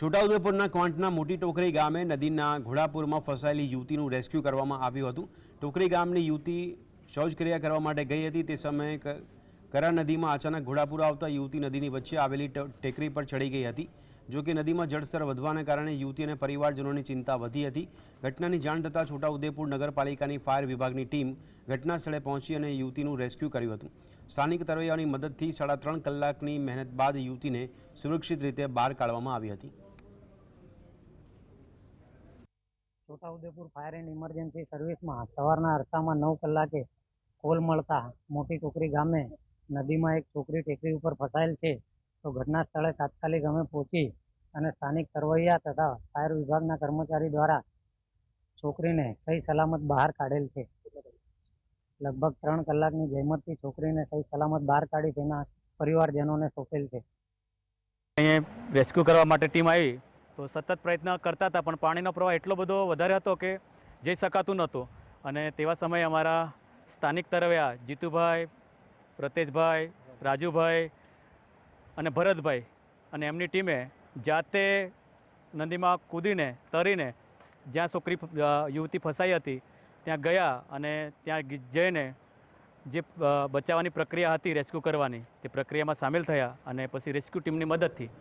છોટાઉદેપુરના ક્વાંટના મોટી ટોકરી ગામે નદીના ઘોડાપુરમાં ફસાયેલી યુવતીનું રેસ્ક્યુ કરવામાં આવ્યું હતું। ટોકરી ગામની યુવતી શૌચક્રિયા કરવા માટે ગઈ હતી। તે સમયે કરા નદીમાં અચાનક ઘોડાપુર આવતા યુવતી નદીની વચ્ચે આવેલી ટેકરી પર ચડી ગઈ હતી। જો કે નદીમાં જળસ્તર વધવાને કારણે યુવતી અને પરિવારજનોની ચિંતા વધી હતી। ઘટનાની જાણ થતાં છોટાઉદેપુર નગરપાલિકાની ફાયર વિભાગની ટીમ ઘટના સ્થળે પહોંચી અને યુવતીનું રેસ્ક્યુ કર્યું હતું। સ્થાનિક તરવૈયાઓની મદદથી 3.5 કલાકની મહેનત બાદ યુવતીને સુરક્ષિત રીતે બહાર કાઢવામાં આવી હતી। છોટાઉદેપુર ફાયર એન્ડ ઇમરજન્સી સર્વિસમાં સવારના અરસામાં 9 કલાકે કોલ મળતા મોટી ટોકરી ગામે નદીમાં એક છોકરી ટેકરી ઉપર ફસાયેલ છે તો ઘટના સ્થળે તાત્કાલિક અમે પહોંચી અને સ્થાનિક તરવૈયા તથા ફાયર વિભાગના કર્મચારી દ્વારા છોકરીને સહી સલામત બહાર કાઢેલ છે। લગભગ 3 કલાકની જહેમતથી છોકરીને સહી સલામત બહાર કાઢી તેના પરિવારજનોને સોંપેલ છે। અહીંયા રેસ્ક્યુ કરવા માટે ટીમ આવી તો સતત પ્રયત્ન કરતા હતા, પણ પાણીનો પ્રવાહ એટલો બધો વધારે હતો કે જઈ શકાતું નહોતું। અને તેવા સમયે અમારા સ્થાનિક તરવૈયા જીતુભાઈ, પ્રતેશભાઈ, રાજુભાઈ અને ભરતભાઈ અને એમની ટીમે જાતે નદીમાં કૂદીને તરીને જ્યાં છોકરી યુવતી ફસાઈ હતી ત્યાં ગયા અને ત્યાં જઈને જે બચાવવાની પ્રક્રિયા હતી રેસ્ક્યુ કરવાની તે પ્રક્રિયામાં સામેલ થયા અને પછી રેસ્ક્યુ ટીમની મદદથી